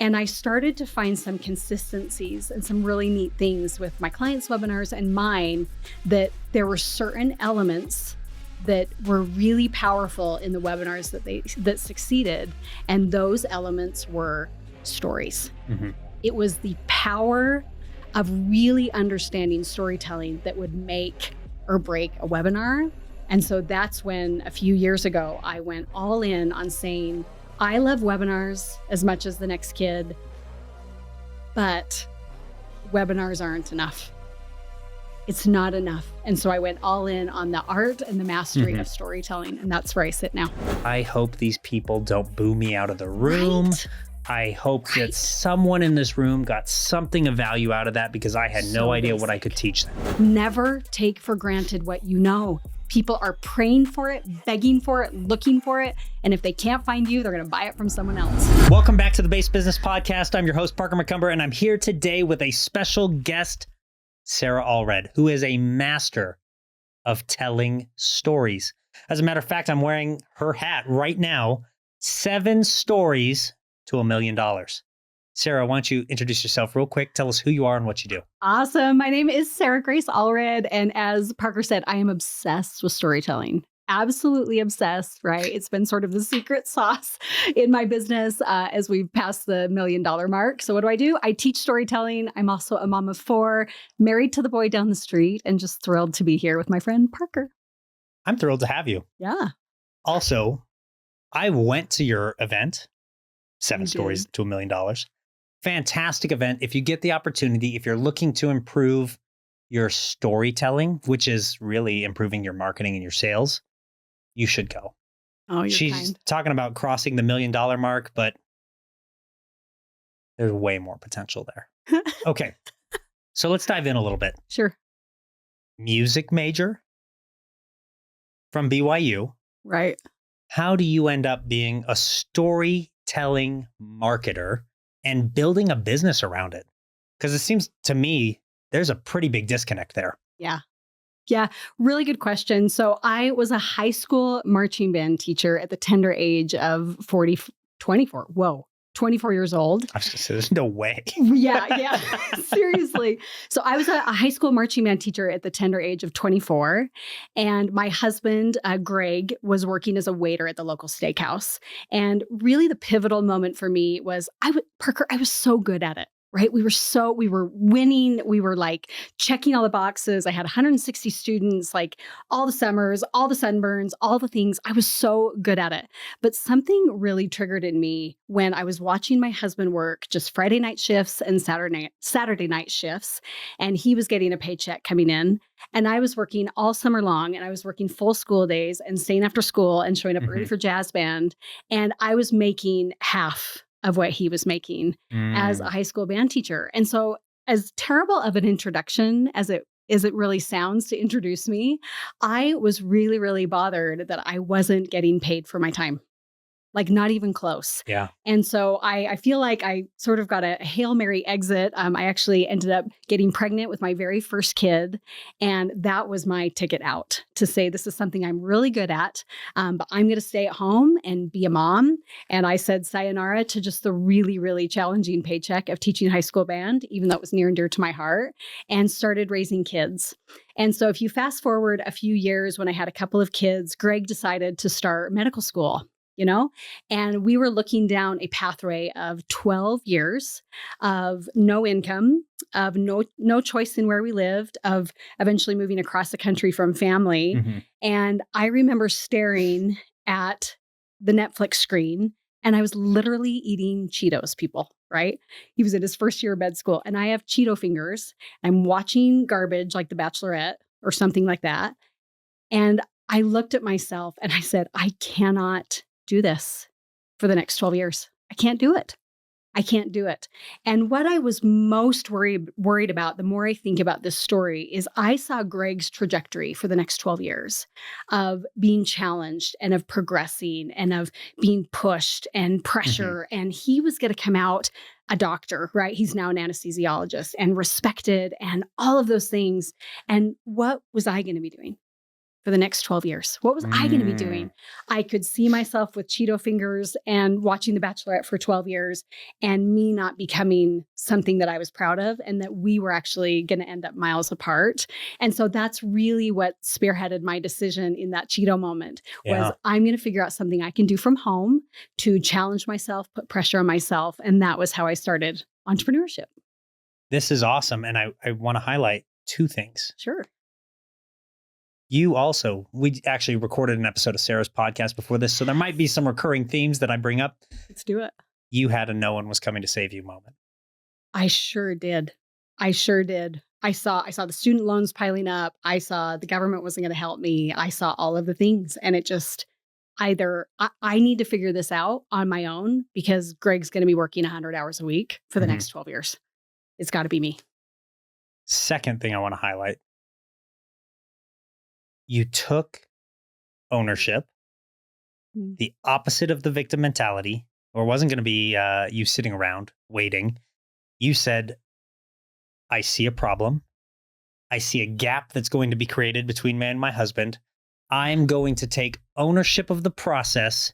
And I started to find some consistencies and some really neat things with my clients' webinars and mine, that there were certain elements that were really powerful in the webinars that succeeded. And those elements were stories. Mm-hmm. It was the power of really understanding storytelling that would make or break a webinar. And so that's when a few years ago, I went all in on saying, I love webinars as much as the next kid, but webinars aren't enough. It's not enough. And so I went all in on the art and the mastery of storytelling. And that's where I sit now. I hope these people don't boo me out of the room. Right? I hope that someone in this room got something of value out of that, because I had no idea what I could teach them. Never take for granted what you know. People are praying for it, begging for it, looking for it. And if they can't find you, they're going to buy it from someone else. Welcome back to the Base Business Podcast. I'm your host, Parker McCumber, and I'm here today with a special guest, Sarah Allred, who is a master of telling stories. As a matter of fact, I'm wearing her hat right now, 7 stories to $1 million. Sarah, why don't you introduce yourself real quick? Tell us who you are and what you do. Awesome. My name is Sarah Grace Allred. And as Parker said, I am obsessed with storytelling. Absolutely obsessed, right? It's been sort of the secret sauce in my business as we've passed the $1 million mark. So what do? I teach storytelling. I'm also a mom of 4, married to the boy down the street, and just thrilled to be here with my friend Parker. I'm thrilled to have you. Yeah. Also, I went to your event, 7 stories to $1 million. Fantastic event. If you get the opportunity, if you're looking to improve your storytelling, which is really improving your marketing and your sales, you should go. Oh, you're She's kind. Talking about crossing the $1 million mark, but there's way more potential there. Okay. So let's dive in a little bit. Sure. Music major from BYU. Right. How do you end up being a storytelling marketer and building a business around it? Because it seems to me there's a pretty big disconnect there. Yeah. Really good question. So I was a high school marching band teacher at the tender age of 24 years old. I was gonna say, there's no way. Yeah. Seriously. So I was a high school marching band teacher at the tender age of 24. And my husband, Greg, was working as a waiter at the local steakhouse. And really the pivotal moment for me was, Parker, I was so good at it. Right? We were winning. We were like checking all the boxes. I had 160 students, like all the summers, all the sunburns, all the things. I was so good at it. But something really triggered in me when I was watching my husband work just Friday night shifts and Saturday night shifts. And he was getting a paycheck coming in. And I was working all summer long, and I was working full school days and staying after school and showing up early for jazz band. And I was making half of what he was making as a high school band teacher. And so as terrible of an introduction as it really sounds to introduce me, I was really, really bothered that I wasn't getting paid for my time. Like not even close. Yeah. And so I feel like I sort of got a Hail Mary exit. I actually ended up getting pregnant with my very first kid. And that was my ticket out to say, this is something I'm really good at, but I'm going to stay at home and be a mom. And I said sayonara to just the really, really challenging paycheck of teaching high school band, even though it was near and dear to my heart, and started raising kids. And so if you fast forward a few years, when I had a couple of kids, Greg decided to start medical school. And we were looking down a pathway of 12 years of no income, of no choice in where we lived, of eventually moving across the country from family. Mm-hmm. And I remember staring at the Netflix screen, and I was literally eating Cheetos, people, right? He was in his first year of med school, and I have Cheeto fingers. I'm watching garbage like The Bachelorette or something like that. And I looked at myself and I said, I cannot do this for the next 12 years. I can't do it. And what I was most worried about, the more I think about this story, is I saw Greg's trajectory for the next 12 years of being challenged and of progressing and of being pushed and pressure. Mm-hmm. And he was going to come out a doctor, right? He's now an anesthesiologist and respected and all of those things. And what was I going to be doing? for the next 12 years? What was I going to be doing? I could see myself with Cheeto fingers and watching The Bachelorette for 12 years and me not becoming something that I was proud of, and that we were actually going to end up miles apart. And so that's really what spearheaded my decision in that Cheeto moment was I'm going to figure out something I can do from home to challenge myself, put pressure on myself. And that was how I started entrepreneurship. This is awesome. And I want to highlight two things. Sure. We actually recorded an episode of Sarah's podcast before this, so there might be some recurring themes that I bring up. Let's do it. You had a no one was coming to save you moment. I sure did. I saw the student loans piling up. I saw the government wasn't going to help me. I saw all of the things, and it just either I need to figure this out on my own because Greg's going to be working 100 hours a week for the next 12 years. It's got to be me. Second thing I want to highlight. You took ownership, the opposite of the victim mentality, or wasn't going to be you sitting around waiting. You said, I see a problem. I see a gap that's going to be created between me and my husband. I'm going to take ownership of the process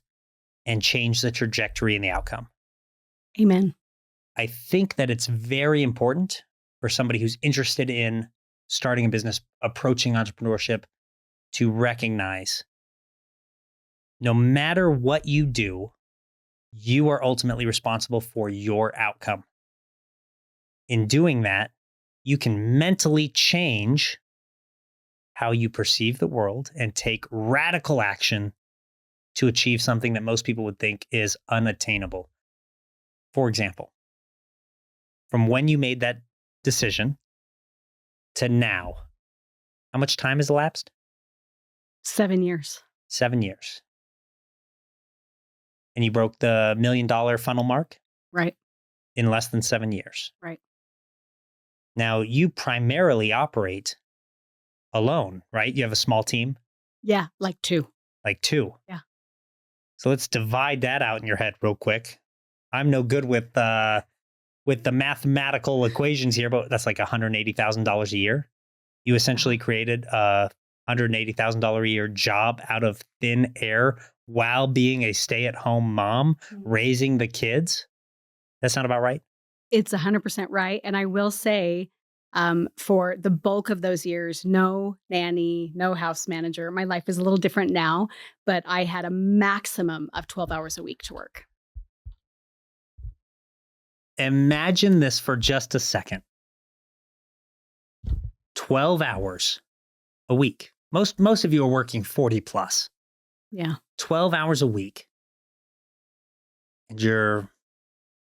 and change the trajectory and the outcome. Amen. I think that it's very important for somebody who's interested in starting a business, approaching entrepreneurship, to recognize no matter what you do, you are ultimately responsible for your outcome. In doing that, you can mentally change how you perceive the world and take radical action to achieve something that most people would think is unattainable. For example, from when you made that decision to now, how much time has elapsed? 7 years. 7 years. And you broke the $1 million funnel mark? Right. In less than 7 years. Right. Now, you primarily operate alone, right? You have a small team? Yeah, like two. Like two. Yeah. So let's divide that out in your head real quick. I'm no good with the mathematical equations here, but that's like $180,000 a year. You essentially created a $180,000 a year job out of thin air while being a stay-at-home mom, raising the kids. That sound about right? It's 100% right. And I will say, for the bulk of those years, no nanny, no house manager. My life is a little different now, but I had a maximum of 12 hours a week to work. Imagine this for just a second. 12 hours a week. Most of you are working 40 plus. Yeah. 12 hours a week. And you're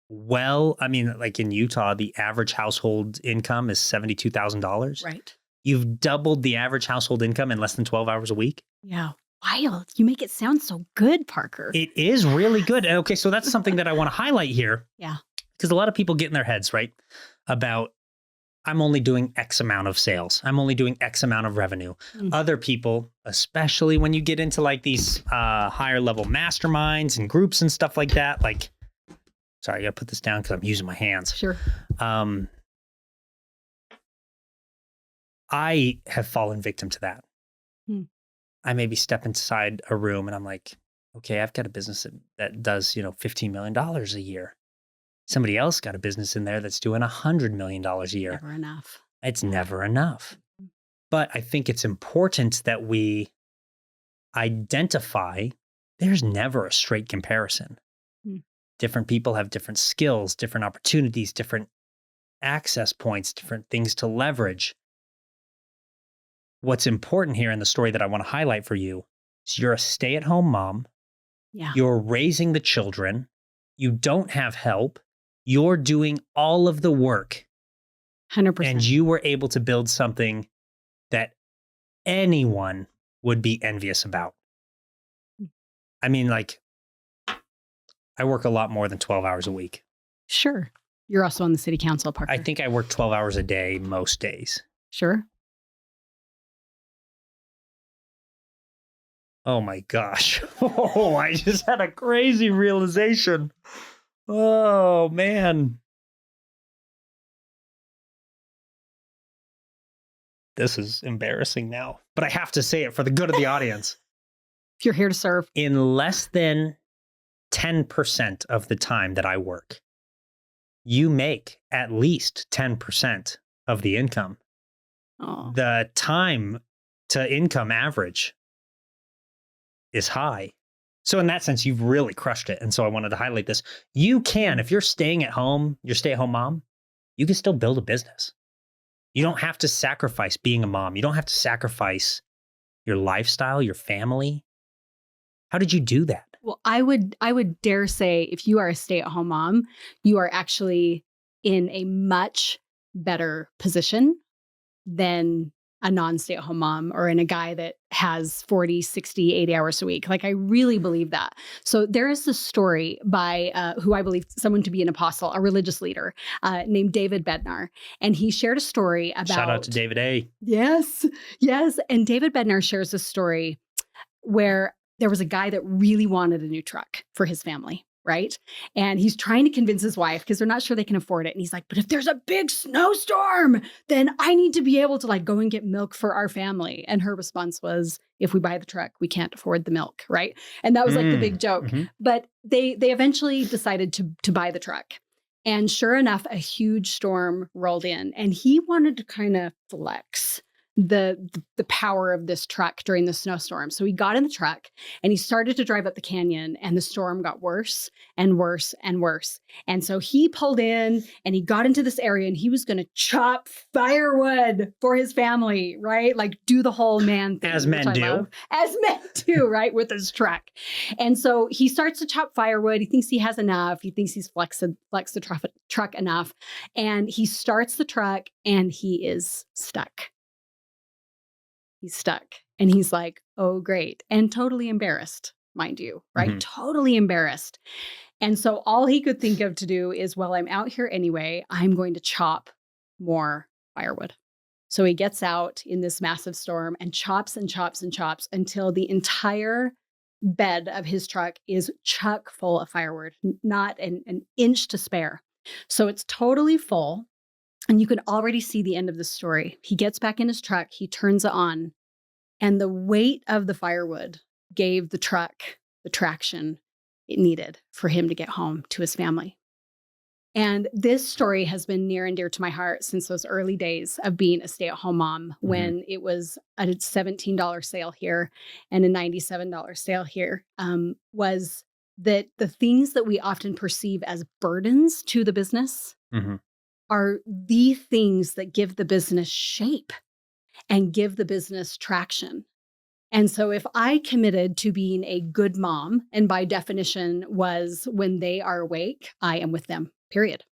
like in Utah, the average household income is $72,000. Right. You've doubled the average household income in less than 12 hours a week. Yeah. Wild. You make it sound so good, Parker. It is really good. And okay, so that's something that I want to highlight here. Yeah. Because a lot of people get in their heads, right? About I'm only doing X amount of sales. I'm only doing X amount of revenue. Other people, especially when you get into like these higher level masterminds and groups and stuff like that, like, sorry, I got to put this down because I'm using my hands. Sure. I have fallen victim to that. I maybe step inside a room and I'm like, okay, I've got a business that does, $15 million a year. Somebody else got a business in there that's doing $100 million a year. Never enough. It's never enough. But I think it's important that we identify there's never a straight comparison. Different people have different skills, different opportunities, different access points, different things to leverage. What's important here in the story that I want to highlight for you is you're a stay-at-home mom. Yeah. You're raising the children. You don't have help. You're doing all of the work. 100%. And you were able to build something that anyone would be envious about. I mean, like, I work a lot more than 12 hours a week. Sure. You're also on the city council, Parker. I think I work 12 hours a day most days. Sure. Oh my gosh. Oh, I just had a crazy realization. Oh, man. This is embarrassing now. but I have to say it for the good of the audience. If you're here to serve. In less than 10% of the time that I work, you make at least 10% of the income. Oh. The time to income average is high. So in that sense, you've really crushed it. And so I wanted to highlight this. You can, if you're staying at home, you're a stay-at-home mom, you can still build a business. You don't have to sacrifice being a mom. You don't have to sacrifice your lifestyle, your family. How did you do that? Well, I would dare say if you are a stay-at-home mom, you are actually in a much better position than a non-stay-at-home mom or in a guy that has 40, 60, 80 hours a week. Like, I really believe that. So there is this story by who I believe someone to be an apostle, a religious leader named David Bednar. And he shared a story about— Shout out to David A. Yes, yes. And David Bednar shares a story where there was a guy that really wanted a new truck for his family, right? And he's trying to convince his wife because they're not sure they can afford it. And he's like, but if there's a big snowstorm, then I need to be able to like go and get milk for our family. And her response was, if we buy the truck, we can't afford the milk, right? And that was like the big joke. Mm-hmm. But they eventually decided to buy the truck. And sure enough, a huge storm rolled in, and he wanted to kind of flex the power of this truck during the snowstorm. So he got in the truck and he started to drive up the canyon, and the storm got worse and worse and worse. And so he pulled in and he got into this area and he was going to chop firewood for his family, right? Like do the whole man thing. As men do. As men do, right? With his truck. And so he starts to chop firewood. He thinks he has enough. He thinks he's flexed the truck enough. And he starts the truck and he is stuck. He's stuck. And he's like, oh, great. And totally embarrassed, mind you, right? Mm-hmm. Totally embarrassed. And so all he could think of to do is, well, I'm out here anyway. I'm going to chop more firewood. So he gets out in this massive storm and chops and chops and chops until the entire bed of his truck is chock full of firewood, not an inch to spare. So it's totally full. And you can already see the end of the story. He gets back in his truck, he turns it on, and the weight of the firewood gave the truck the traction it needed for him to get home to his family. And this story has been near and dear to my heart since those early days of being a stay-at-home mom, when it was a $17 sale here and a $97 sale here, was that the things that we often perceive as burdens to the business are the things that give the business shape and give the business traction. And so if I committed to being a good mom, and by definition was when they are awake, I am with them, period.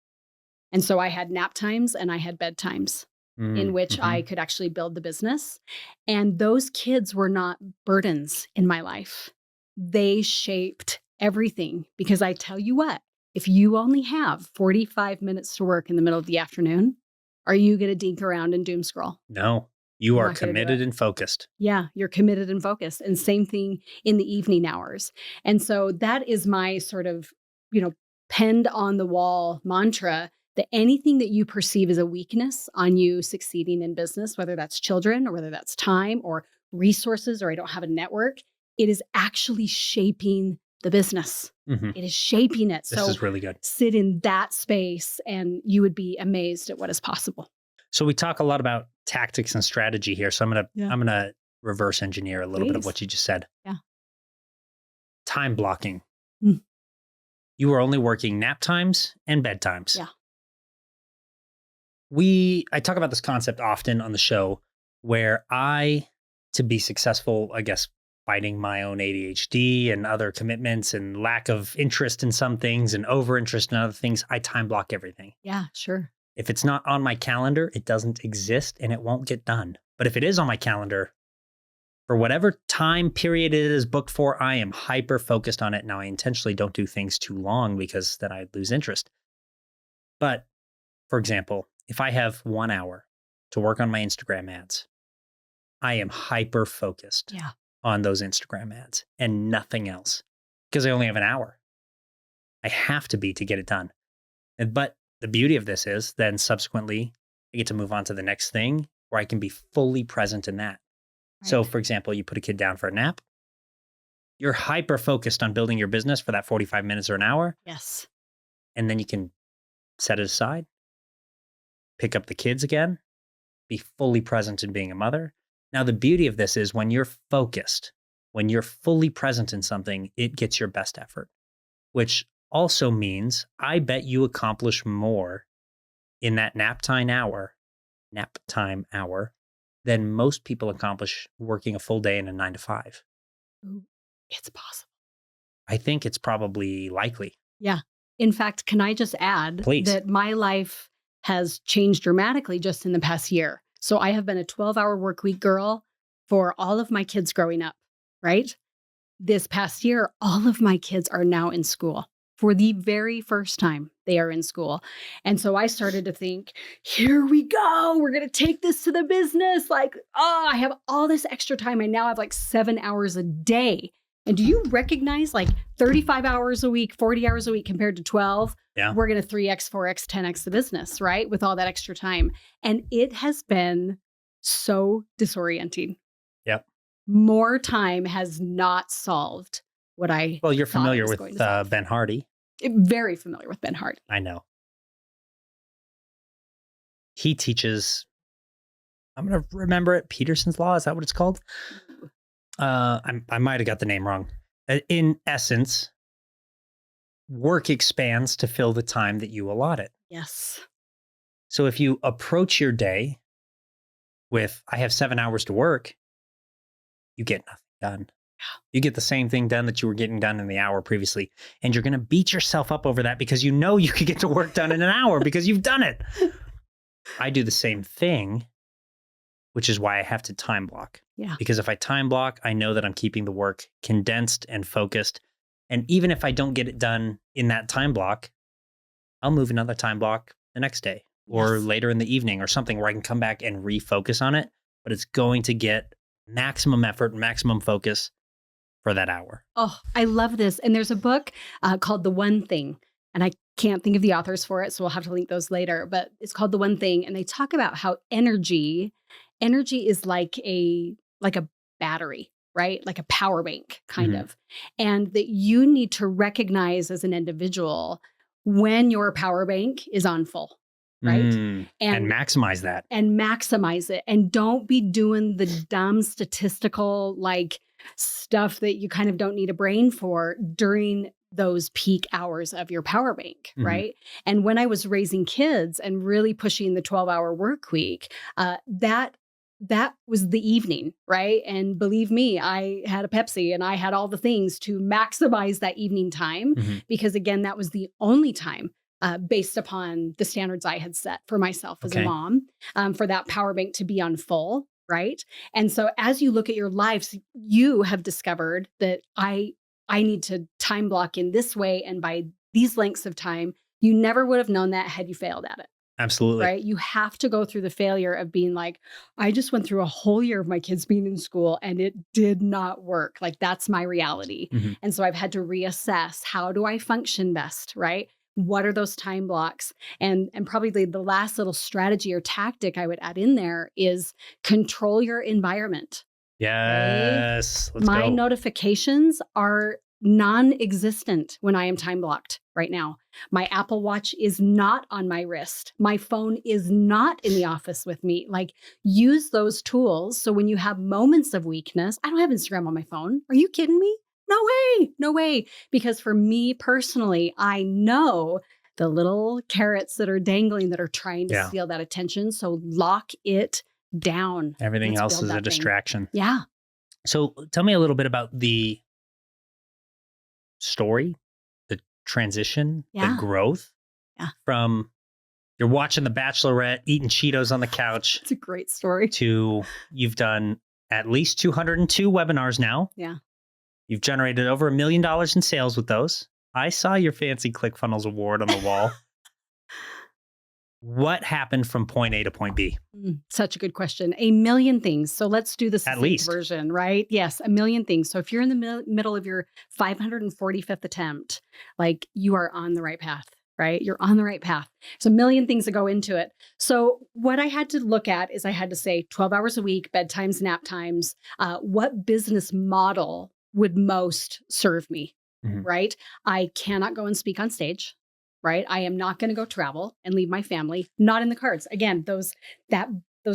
And so I had nap times and I had bedtimes in which I could actually build the business. And those kids were not burdens in my life. They shaped everything, because I tell you what, if you only have 45 minutes to work in the middle of the afternoon, are you going to dink around and doom scroll? No, you are committed and focused. Yeah, you're committed and focused. And same thing in the evening hours. And so that is my sort of, penned on the wall mantra, that anything that you perceive as a weakness on you succeeding in business, whether that's children or whether that's time or resources, or I don't have a network, it is actually shaping the business. It is shaping it. This is really good. Sit in that space and you would be amazed at what is possible. So we talk a lot about tactics and strategy here. So I'm gonna reverse engineer a little bit of what you just said. Yeah. Time blocking. You were only working nap times and bedtimes. Yeah. I talk about this concept often on the show, where to be successful, I guess, fighting my own ADHD and other commitments and lack of interest in some things and over interest in other things, I time block everything. Yeah, sure. If it's not on my calendar, it doesn't exist and it won't get done. But if it is on my calendar, for whatever time period it is booked for, I am hyper focused on it. Now, I intentionally don't do things too long because then I lose interest. But for example, if I have 1 hour to work on my Instagram ads, I am hyper focused on those Instagram ads and nothing else, because I only have an hour. I have to be to get it done. But the beauty of this is then subsequently I get to move on to the next thing where I can be fully present in that. So, Right. for example, you put a kid down for a nap, you're hyper focused on building your business for that 45 minutes or an hour, Yes. and then you can set it aside, pick up the kids again, be fully present in being a mother. Now, the beauty of this is when you're focused, when you're fully present in something, it gets your best effort, which also means I bet you accomplish more in that nap time hour than most people accomplish working a full day in a 9 to 5. Ooh, it's possible. I think it's probably likely. Yeah. In fact, can I just add Please. that my life has changed dramatically just in the past year? So I have been a 12-hour work week girl for all of my kids growing up, right? This past year, all of my kids are now in school. For the very first time, they are in school. And so I started to think, here we go. We're going to take this to the business. Like, oh, I have all this extra time. I now have like 7 hours a day. And do you recognize like 35 hours a week, 40 hours a week compared to 12? Yeah. We're going to 3x, 4x, 10x the business, right? With all that extra time. And it has been so disorienting. Yep. More time has not solved what I Well, you're thought it familiar was with going to solve. Ben Hardy. Very familiar with Ben Hardy. I know. He teaches, I'm going to remember it, Peterson's Law. Is that what it's called? I might have got the name wrong. In essence, work expands to fill the time that you allot it. Yes. So if you approach your day with, I have 7 hours to work, you get nothing done. You get the same thing done that you were getting done in the hour previously. And you're going to beat yourself up over that because you know you could get to work done in an hour because you've done it. I do the same thing, which is why I have to time block. Yeah. Because if I time block, I know that I'm keeping the work condensed and focused. And even if I don't get it done in that time block, I'll move another time block the next day or Yes. later in the evening or something where I can come back and refocus on it. But it's going to get maximum effort, maximum focus for that hour. Oh, I love this. And there's a book called The One Thing. And I can't think of the authors for it, so we'll have to link those later. But it's called The One Thing. And they talk about how energy is like a battery, right? Like a power bank, kind Mhm. of. And that you need to recognize as an individual when your power bank is on full, right? And maximize that. And maximize it. And don't be doing the dumb statistical like stuff that you kind of don't need a brain for during those peak hours of your power bank, Mhm. right? And when I was raising kids and really pushing the 12-hour work week, that was the evening, right? And believe me, I had a Pepsi and I had all the things to maximize that evening time Mhm. because again, that was the only time based upon the standards I had set for myself as a Okay. mom, for that power bank to be on full, right? And so as you look at your lives, you have discovered that I need to time block in this way and by these lengths of time. You never would have known that had you failed at it, Absolutely. right? You have to go through the failure of being like, I just went through a whole year of my kids being in school and it did not work. Like that's my reality. Mhm. And so I've had to reassess, how do I function best, right? What are those time blocks? And probably the last little strategy or tactic I would add in there is control your environment. Yes. Let's My go. notifications are non-existent when I am time blocked right now. My Apple Watch is not on my wrist. My phone is not in the office with me. Like, use those tools. So when you have moments of weakness, I don't have Instagram on my phone. Are you kidding me? No way. No way. Because for me personally, I know the little carrots that are dangling that are trying to Yeah. steal that attention. So lock it down. Everything Let's else build is a that thing. distraction. Yeah. So tell me a little bit about the story, the transition, the Yeah. growth Yeah. from you're watching The Bachelorette, eating Cheetos on the couch, It's a great story. to you've done at least 202 webinars now. Yeah. You've generated over $1 million in sales with those. I saw your fancy ClickFunnels award on the wall. What happened from point A to point B? Such a good question. A million things. So let's do the At succinct least. version, right? Yes, a million things. So if you're in the middle of your 545th attempt, like you are on the right path. right? You're on the right path. There's a million things that go into it. So what I had to look at is I had to say 12 hours a week, bedtimes, nap times, what business model would most serve me, Mhm. right? I cannot go and speak on stage, right? I am not going to go travel and leave my family, not in the cards. Again, those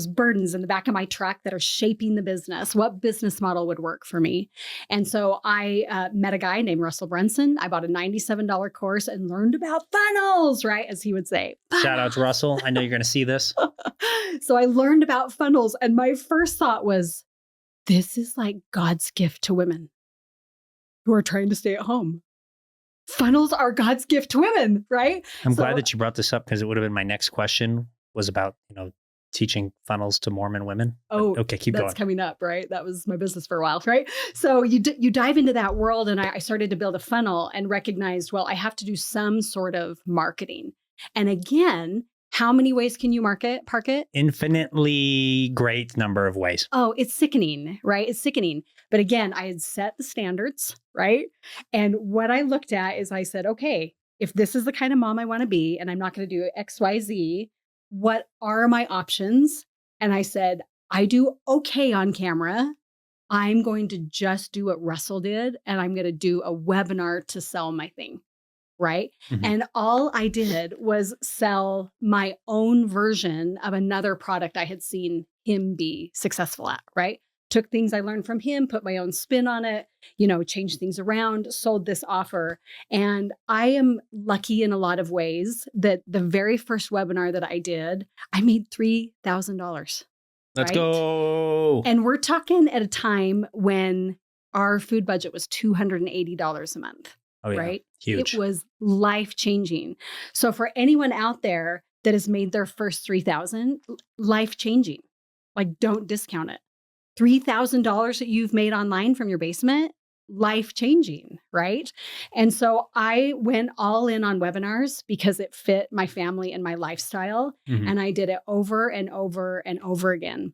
burdens in the back of my truck that are shaping the business. What business model would work for me? And so I met a guy named Russell Brunson. I bought a $97 course and learned about funnels, right? As he would say. Shout out to Funnels. Russell. I know you're going to see this. So I learned about funnels. And my first thought was, this is like God's gift to women who are trying to stay at home. Funnels are God's gift to women, right? I'm glad that you brought this up because it would have been my next question was about, teaching funnels to Mormon women. Oh, okay, keep that's going. coming up, right? That was my business for a while, right? So you dive into that world, and I started to build a funnel and recognized, well, I have to do some sort of marketing. And again, how many ways can you park it? Infinitely great number of ways. Oh, it's sickening, right? It's sickening. But again, I had set the standards, right? And what I looked at is I said, okay, if this is the kind of mom I want to be, and I'm not going to do X, Y, Z, what are my options? And I said, I do okay on camera. I'm going to just do what Russell did, and I'm going to do a webinar to sell my thing. Right. Mhm. And all I did was sell my own version of another product I had seen him be successful at. Right. Took things I learned from him, put my own spin on it, changed things around, sold this offer. And I am lucky in a lot of ways that the very first webinar that I did, I made $3,000. Let's right? go. And we're talking at a time when our food budget was $280 a month. Oh, yeah. Right? Huge. It was life-changing. So for anyone out there that has made their first 3,000, life-changing. Like, don't discount it. $3,000 that you've made online from your basement, life-changing, right? And so I went all in on webinars because it fit my family and my lifestyle. Mhm. And I did it over and over and over again.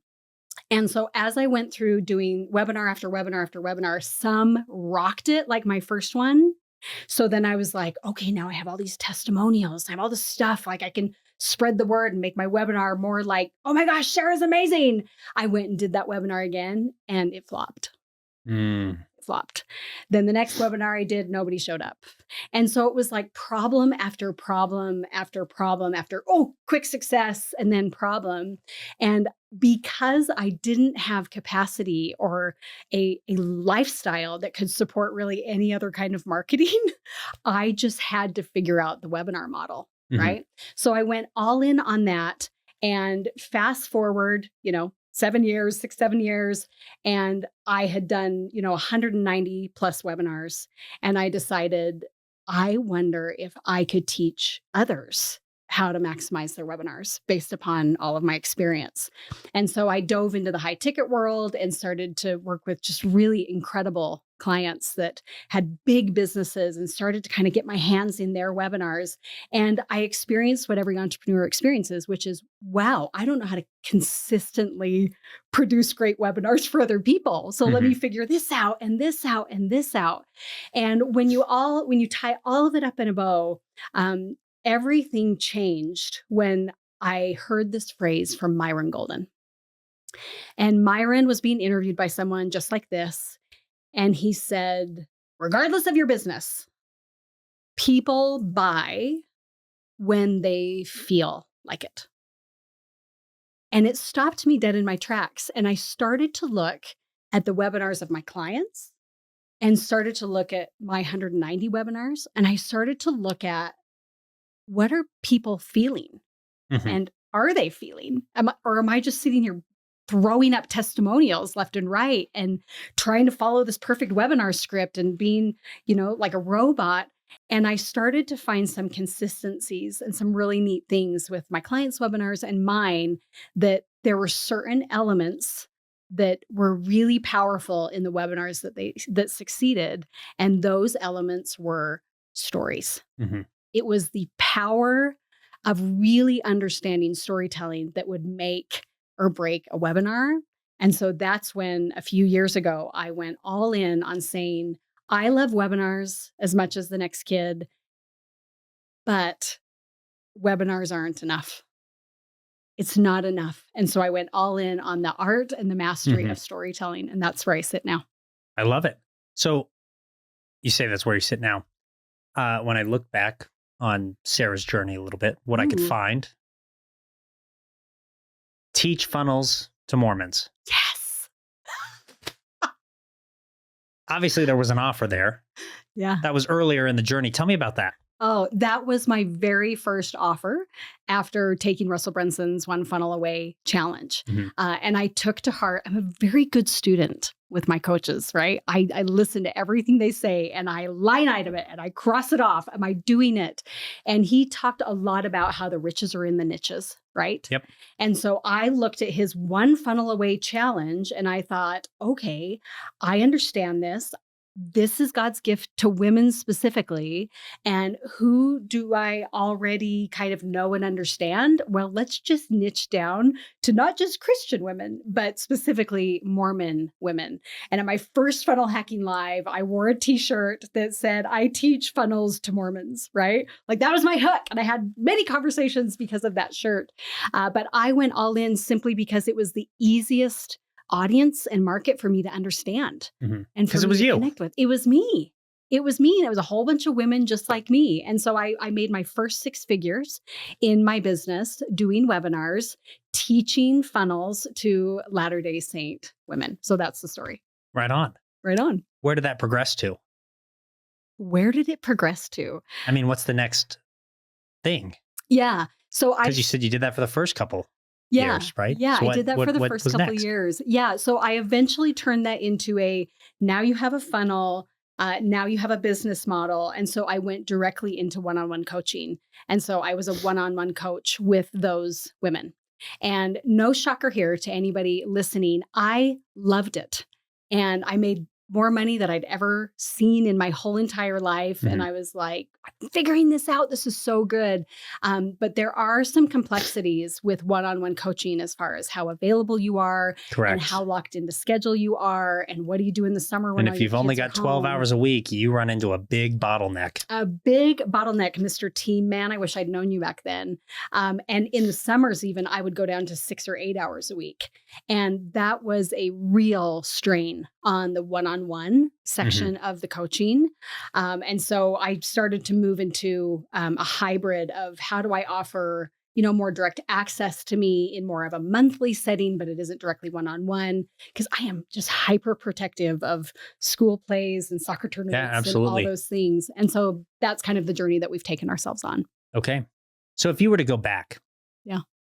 And so as I went through doing webinar after webinar after webinar, some rocked it like my first one. So then I was like, okay, now I have all these testimonials. I have all this stuff. Like I can spread the word and make my webinar more like, oh my gosh, Sarah's amazing. I went and did that webinar again and it flopped. Flopped. Then the next webinar I did, nobody showed up. And so it was like problem after problem after problem after, quick success and then problem. And because I didn't have capacity or a lifestyle that could support really any other kind of marketing, I just had to figure out the webinar model, Mhm. right? So I went all in on that and fast forward, 7 years, 6, 7 years. And I had done, 190 plus webinars. And I decided, I wonder if I could teach others how to maximize their webinars based upon all of my experience. And so I dove into the high ticket world and started to work with just really incredible clients that had big businesses and started to kind of get my hands in their webinars. And I experienced what every entrepreneur experiences, which is, wow, I don't know how to consistently produce great webinars for other people. So let me figure this out and this out and this out. And when you tie all of it up in a bow, everything changed when I heard this phrase from Myron Golden. And Myron was being interviewed by someone just like this. And he said, regardless of your business, people buy when they feel like it. And it stopped me dead in my tracks. And I started to look at the webinars of my clients and started to look at my 190 webinars. And I started to look at, what are people feeling? And are they feeling? Or am I just sitting here throwing up testimonials left and right and trying to follow this perfect webinar script and being, like a robot? And I started to find some consistencies and some really neat things with my clients' webinars and mine, that there were certain elements that were really powerful in the webinars that succeeded. And those elements were stories. It was the power of really understanding storytelling that would make or break a webinar. And so that's when a few years ago, I went all in on saying, I love webinars as much as the next kid. but webinars aren't enough. It's not enough. And so I went all in on the art and the mastery of storytelling. And that's where I sit now. I love it. So you say that's where you sit now. When I look back on Sarah's journey a little bit, what I could Ooh. find, teach funnels to Mormons. Yes. Obviously, there was an offer there. Yeah. That was earlier in the journey. Tell me about that. Oh, that was my very first offer after taking Russell Brunson's One Funnel Away challenge. And I took to heart, I'm a very good student with my coaches, right? I listen to everything they say and I line item it and I cross it off. Am I doing it? And he talked a lot about how the riches are in the niches, right? Yep. And so I looked at his One Funnel Away challenge and I thought, okay, I understand this. This is God's gift to women specifically. And who do I already kind of know and understand? Well, let's just niche down to not just Christian women, but specifically Mormon women. And at my first Funnel Hacking Live, I wore a t-shirt that said, I teach funnels to Mormons, right? Like that was my hook. And I had many conversations because of that shirt. But I went all in simply because it was the easiest audience and market for me to understand and for Because it me was to you. connect with. It was me. It was me. And it was a whole bunch of women just like me. And so I made my first 6 figures in my business doing webinars, teaching funnels to Latter-day Saint women. So that's the story. Right on. Right on. Where did that progress to? Where did it progress to? I mean, what's the next thing? Yeah. So Because you said you did that for the first couple yeah, years, right? Yeah, So I did that for the what first was couple of next? years. Yeah. So I eventually turned that into now you have a funnel. Now you have a business model. And so I went directly into one-on-one coaching. And so I was a one-on-one coach with those women. And no shocker here to anybody listening, I loved it. And I made more money than I'd ever seen in my whole entire life. And I was like, I'm figuring this out. This is so good. But there are some complexities with one-on-one coaching as far as how available you are and how locked into schedule you are. And what do you do in the summer when And if you've only got 12 hours a week, you run into a big bottleneck. A big bottleneck, Mr. Team Man. I wish I'd known you back then. And in the summers, even, I would go down to 6 or 8 hours a week. And that was a real strain on the one-on-one section of the coaching. And so I started to move into a hybrid of how do I offer, more direct access to me in more of a monthly setting, but it isn't directly one-on-one because I am just hyper protective of school plays and soccer tournaments and all those things. And so that's kind of the journey that we've taken ourselves on. Okay. So if you were to go back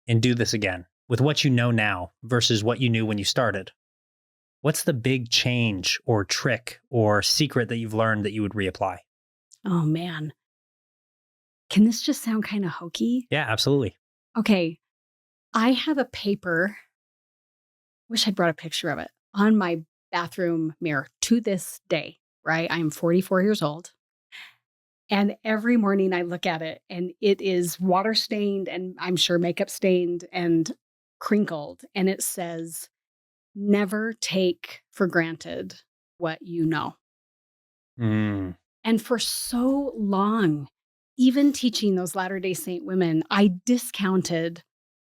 and do this again with what you know now versus what you knew when you started, what's the big change or trick or secret that you've learned that you would reapply? Oh, man. Can this just sound kind of hokey? Yeah, absolutely. Okay. I have a paper, wish I'd brought a picture of it, on my bathroom mirror to this day, right? I am 44 years old. And every morning I look at it and it is water stained and I'm sure makeup stained and crinkled. And it says, never take for granted what you know. And for so long, even teaching those Latter-day Saint women, I discounted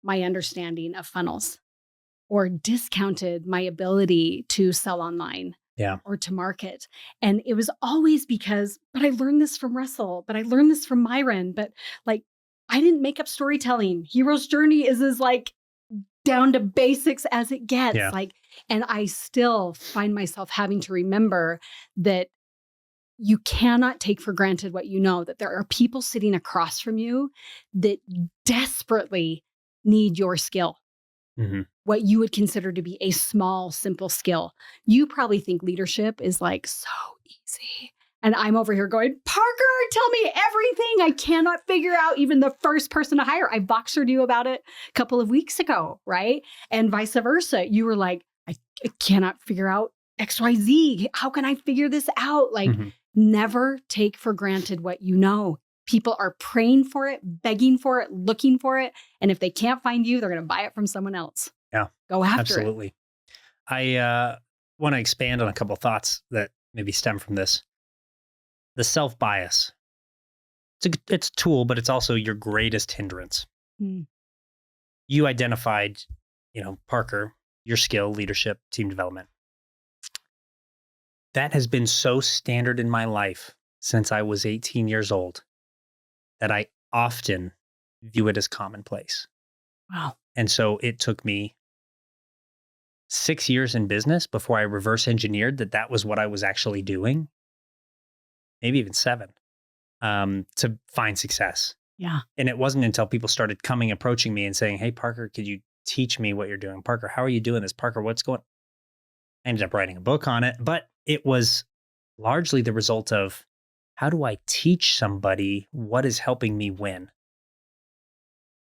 my understanding of funnels or discounted my ability to sell online or to market. And it was always because, but I learned this from Russell, but I learned this from Myron, but like, I didn't make up storytelling. Hero's journey is as like down to basics as it gets. And I still find myself having to remember that you cannot take for granted what you know, that there are people sitting across from you that desperately need your skill. What you would consider to be a small, simple skill. You probably think leadership is like so easy. And I'm over here going, Parker, tell me everything. I cannot figure out even the first person to hire. I boxered you about it a couple of weeks ago, right? And vice versa. You were like, I cannot figure out XYZ. How can I figure this out? Like, never take for granted what you know. People are praying for it, begging for it, looking for it. And if they can't find you, they're going to buy it from someone else. Yeah. Go after absolutely. I want to expand on a couple thoughts that maybe stem from this. The self-bias. it's a tool, but it's also your greatest hindrance. Mm. You identified, Parker, your skill, leadership, team development. That has been so standard in my life since I was 18 years old that I often view it as commonplace. Wow. And so it took me 6 years in business before I reverse engineered that was what I was actually doing. Maybe even 7, to find success. Yeah. And it wasn't until people started approaching me and saying, "Hey, Parker, could you teach me what you're doing? Parker, how are you doing this? Parker, what's going on?" I ended up writing a book on it, but it was largely the result of, how do I teach somebody what is helping me win?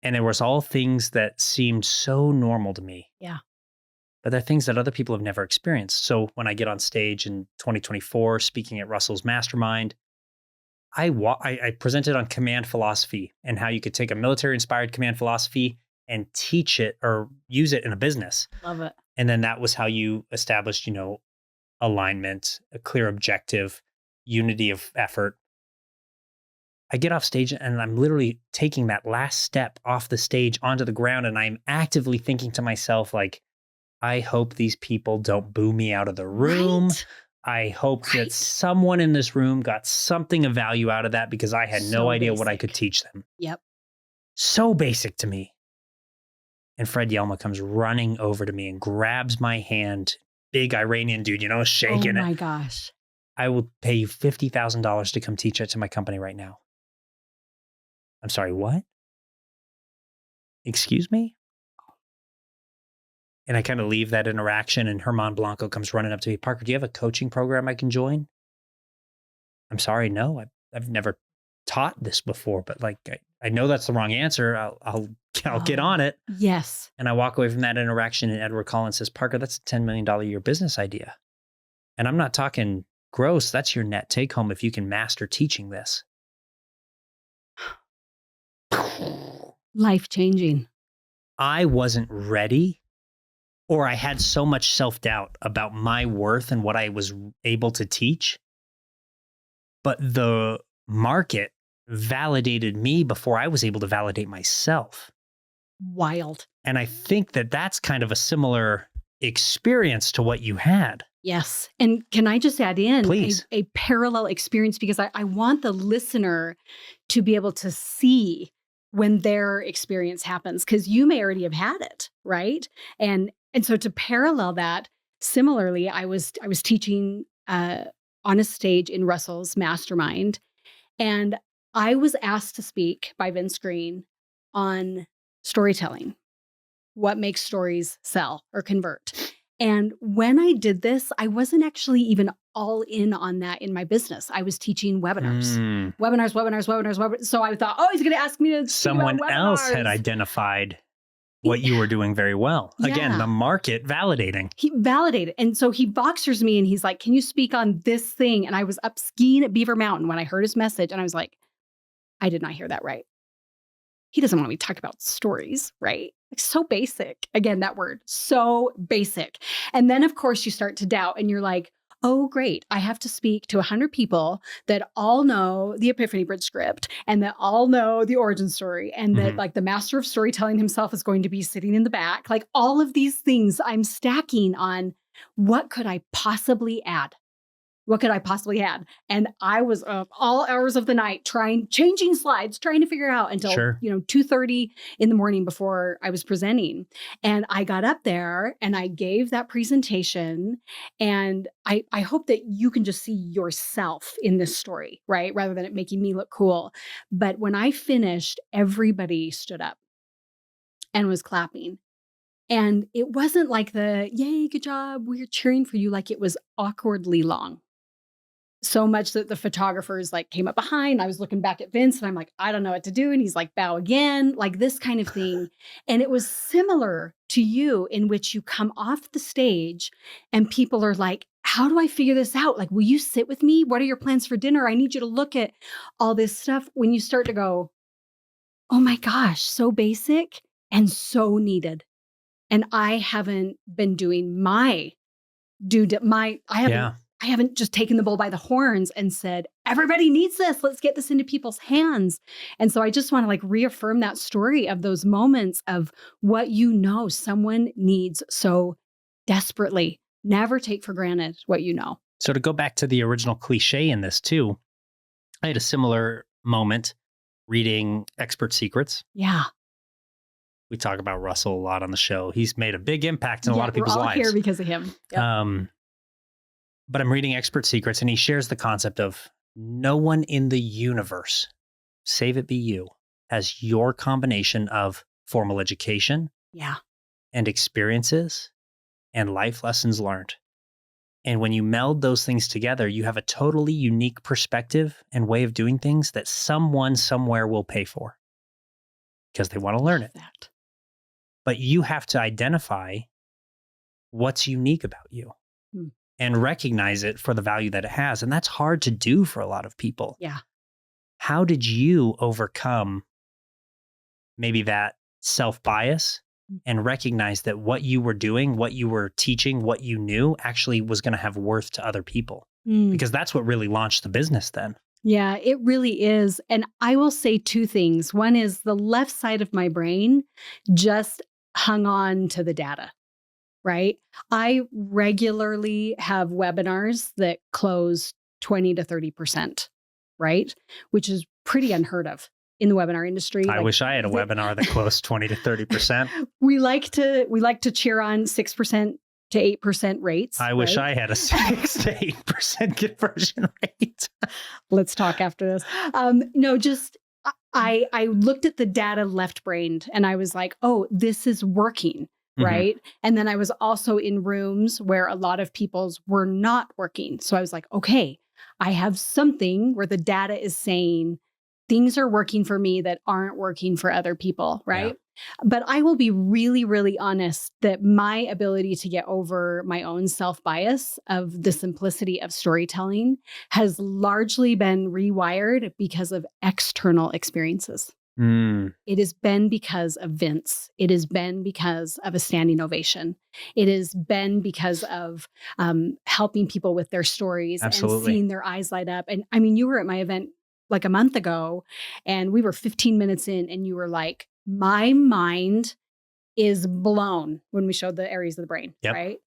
And it was all things that seemed so normal to me. Yeah. But they're things that other people have never experienced. So when I get on stage in 2024, speaking at Russell's Mastermind, I presented on command philosophy and how you could take a military-inspired command philosophy and teach it or use it in a business. Love it. And then that was how you established, alignment, a clear objective, unity of effort. I get off stage and I'm literally taking that last step off the stage onto the ground, and I'm actively thinking to myself, like, I hope these people don't boo me out of the room. Right. I hope that someone in this room got something of value out of that, because I had no idea what I could teach them. Yep. So basic to me. And Fred Yelma comes running over to me and grabs my hand. Big Iranian dude, shaking it. Oh my gosh. I will pay you $50,000 to come teach it to my company right now. I'm sorry, what? Excuse me? And I kind of leave that interaction, and Herman Blanco comes running up to me. "Parker, do you have a coaching program I can join?" I'm sorry, no, I've never taught this before, but I know that's the wrong answer. I'll get on it. Yes. And I walk away from that interaction, and Edward Collins says, "Parker, that's a $10 million a year business idea. And I'm not talking gross. That's your net take home if you can master teaching this." Life changing. I wasn't ready, or I had so much self-doubt about my worth and what I was able to teach. But the market validated me before I was able to validate myself. Wild. And I think that that's kind of a similar experience to what you had. Yes. And can I just add in Please. a parallel experience, because I want the listener to be able to see when their experience happens, because you may already have had it, right? And so to parallel that, similarly, I was teaching on a stage in Russell's Mastermind, and I was asked to speak by Vince Green on storytelling, what makes stories sell or convert. And when I did this, I wasn't actually even all in on that in my business. I was teaching webinars. Webinars. So I thought, oh, he's going to ask me to speak Someone about else webinars. had identified what you were doing very well. Again, Yeah. the market validating. He validated. And so he boxers me and he's like, "Can you speak on this thing?" And I was up skiing at Beaver Mountain when I heard his message, and I was like, I did not hear that right. He doesn't want me to talk about stories, right? Like, so basic. Again, that word, so basic. And then, of course, you start to doubt, and you're like, oh, great. I have to speak to 100 people that all know the Epiphany Bridge script, and that all know the origin story, and that like the master of storytelling himself is going to be sitting in the back. Like, all of these things I'm stacking on, what could I possibly add? What could I possibly add? And I was up all hours of the night changing slides, trying to figure out until, Sure. 2:30 in the morning before I was presenting. And I got up there and I gave that presentation. And I hope that you can just see yourself in this story, right? Rather than it making me look cool. But when I finished, everybody stood up and was clapping. And it wasn't like the, yay, good job, we're cheering for you. Like, it was awkwardly long. So much that the photographers came up behind. I was looking back at Vince and I'm like, I don't know what to do. And he's like, bow again, like this kind of thing. And it was similar to you, in which you come off the stage and people are like, how do I figure this out? Like, will you sit with me? What are your plans for dinner? I need you to look at all this stuff. When you start to go, oh my gosh, so basic and so needed. And I haven't been doing I haven't I haven't just taken the bull by the horns and said, everybody needs this. Let's get this into people's hands. And so I just want to like reaffirm that story of those moments of what someone needs so desperately. Never take for granted what you know. So to go back to the original cliche in this too, I had a similar moment reading Expert Secrets. Yeah. We talk about Russell a lot on the show. He's made a big impact in a lot of people's we're all lives. here because of him. Yep. But I'm reading Expert Secrets, and he shares the concept of no one in the universe, save it be you, has your combination of formal education and experiences and life lessons learned. And when you meld those things together, you have a totally unique perspective and way of doing things that someone somewhere will pay for because they want to learn it. But you have to identify what's unique about you and recognize it for the value that it has. And that's hard to do for a lot of people. Yeah. How did you overcome maybe that self-bias and recognize that what you were doing, what you were teaching, what you knew actually was going to have worth to other people? Because that's what really launched the business then. Yeah, it really is. And I will say two things. One is the left side of my brain just hung on to the data, right? I regularly have webinars that close 20 to 30%, right? Which is pretty unheard of in the webinar industry. I wish I had a webinar that closed 20 to 30%. We like to cheer on 6% to 8% rates. I wish I had a 6 to 8% conversion rate. Let's talk after this. I looked at the data left-brained and I was like, oh, this is working, right? And then I was also in rooms where a lot of people's were not working. So I was like, okay, I have something where the data is saying things are working for me that aren't working for other people, right? Yeah. But I will be really, really honest that my ability to get over my own self-bias of the simplicity of storytelling has largely been rewired because of external experiences. It has been because of Vince. It has been because of a standing ovation. It has been because of helping people with their stories and seeing their eyes light up. And I mean, you were at my event like a month ago and we were 15 minutes in and you were like, my mind is blown when we showed the areas of the brain, right?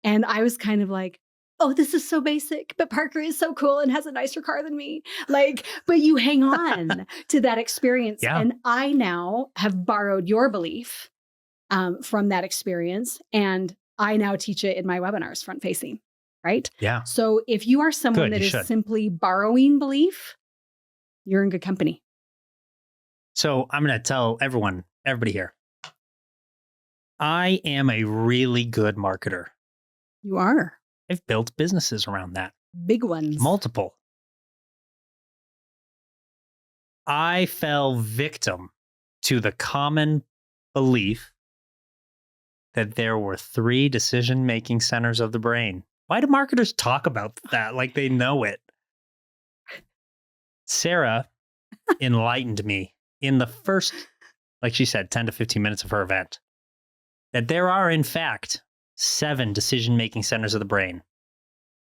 And I was kind of like, oh, this is so basic, but Parker is so cool and has a nicer car than me. Like, but you hang on to that experience. Yeah. And I now have borrowed your belief from that experience. And I now teach it in my webinars front facing, right? Yeah. So if you are someone that is simply borrowing belief, you're in good company. So I'm going to tell everybody here, I am a really good marketer. You are. I've built businesses around that. Big ones. Multiple. I fell victim to the common belief that there were 3 decision-making centers of the brain. Why do marketers talk about that like they know it? Sarah enlightened me in the first, like she said, 10 to 15 minutes of her event, that there are, in fact, 7 decision-making centers of the brain.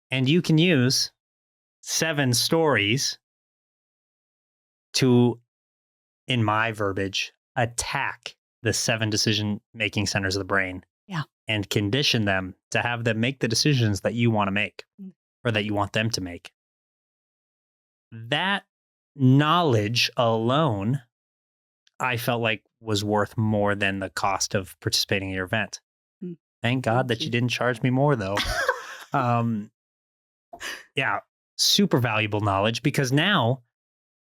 And you can use 7 stories to, in my verbiage, attack the 7 decision-making centers of the brain. Yeah. And condition them to have them make the decisions that you want to make or that you want them to make. That knowledge alone, I felt like was worth more than the cost of participating in your event. Thank God that you didn't charge me more though. Yeah, super valuable knowledge because now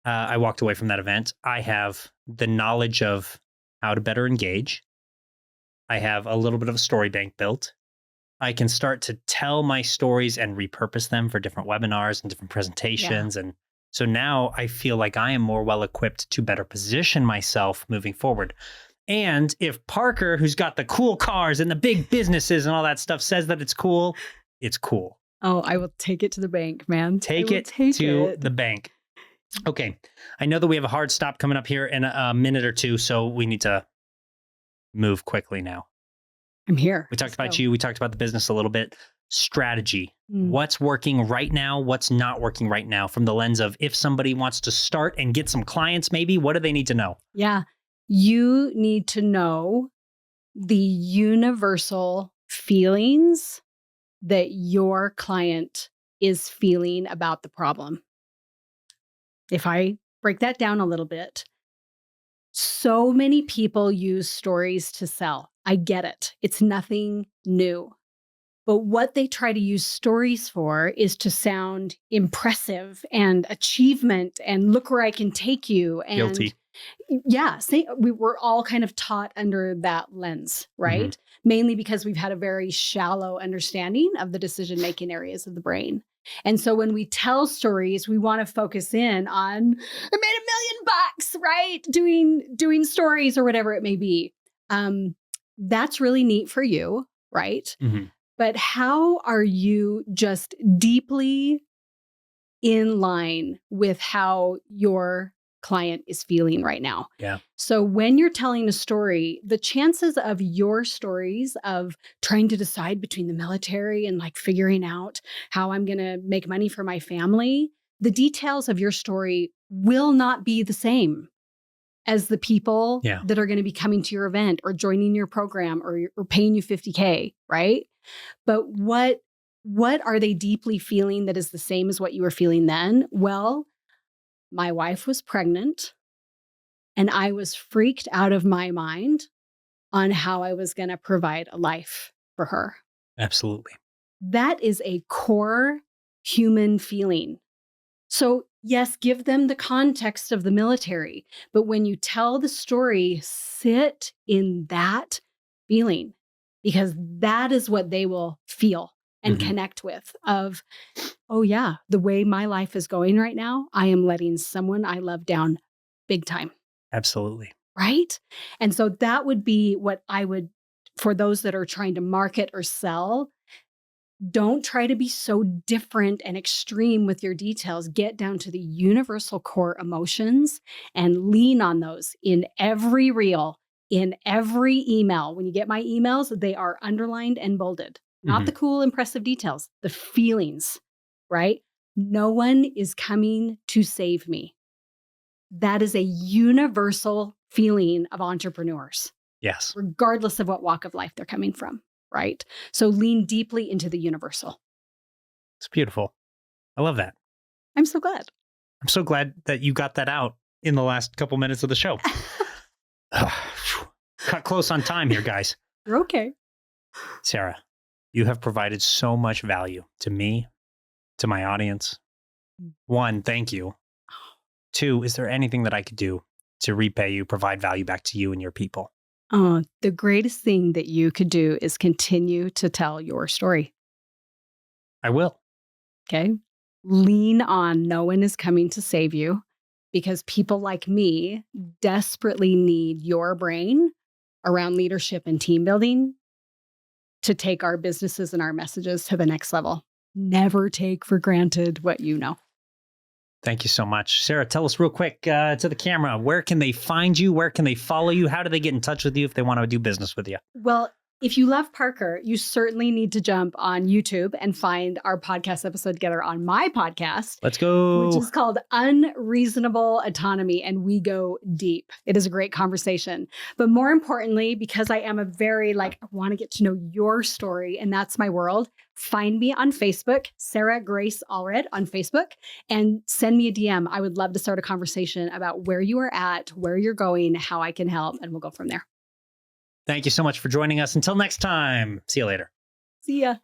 I walked away from that event. I have the knowledge of how to better engage. I have a little bit of a story bank built. I can start to tell my stories and repurpose them for different webinars and different presentations. Yeah. And so now I feel like I am more well equipped to better position myself moving forward. And if Parker, who's got the cool cars and the big businesses and all that stuff, says that it's cool, it's cool. Oh, I will take it to the bank, man. Take it to the bank. Okay. I know that we have a hard stop coming up here in a minute or two, so we need to move quickly now. I'm here. We talked about you. We talked about the business a little bit. strategy. Mm. What's working right now? What's not working right now from the lens of if somebody wants to start and get some clients, maybe, what do they need to know? Yeah. You need to know the universal feelings that your client is feeling about the problem. If I break that down a little bit, so many people use stories to sell. I get it. It's nothing new. But what they try to use stories for is to sound impressive and achievement and look where I can take you. And Guilty. yeah, we were all kind of taught under that lens, right? Mainly because we've had a very shallow understanding of the decision-making areas of the brain. And so when we tell stories, we want to focus in on, I made $1 million, right? Doing stories or whatever it may be. That's really neat for you, right? But how are you just deeply in line with how your client is feeling right now? Yeah. So when you're telling a story, the chances of your stories of trying to decide between the military and like figuring out how I'm going to make money for my family, the details of your story will not be the same as the people that are going to be coming to your event or joining your program or paying you $50K, right? But what are they deeply feeling that is the same as what you were feeling then? Well, my wife was pregnant and I was freaked out of my mind on how I was going to provide a life for her. Absolutely. That is a core human feeling. So yes, give them the context of the military, but when you tell the story, sit in that feeling because that is what they will feel and connect with of, oh yeah, the way my life is going right now, I am letting someone I love down big time. Absolutely. Right? And so that would be what I would, for those that are trying to market or sell, don't try to be so different and extreme with your details. Get down to the universal core emotions and lean on those in every reel, in every email. When you get my emails, they are underlined and bolded. Not the cool, impressive details, the feelings, right? No one is coming to save me. That is a universal feeling of entrepreneurs. Yes. Regardless of what walk of life they're coming from. Right? So lean deeply into the universal. It's beautiful. I love that. I'm so glad. I'm so glad that you got that out in the last couple minutes of the show. Cut close on time here, guys. You're okay. Sarah, you have provided so much value to me, to my audience. 1, thank you. 2, is there anything that I could do to repay you, provide value back to you and your people? The greatest thing that you could do is continue to tell your story. I will. Okay. Lean on no one is coming to save you because people like me desperately need your brain around leadership and team building to take our businesses and our messages to the next level. Never take for granted what you know. Thank you so much. Sarah, tell us real quick to the camera, where can they find you? Where can they follow you? How do they get in touch with you if they want to do business with you? Well, if you love Parker, you certainly need to jump on YouTube and find our podcast episode together on my podcast. Let's go. Which is called Unreasonable Autonomy. And we go deep. It is a great conversation. But more importantly, because I am a very I want to get to know your story and that's my world, find me on Facebook, Sarah Grace Allred on Facebook, and send me a DM. I would love to start a conversation about where you are at, where you're going, how I can help, and we'll go from there. Thank you so much for joining us. Until next time, see you later. See ya.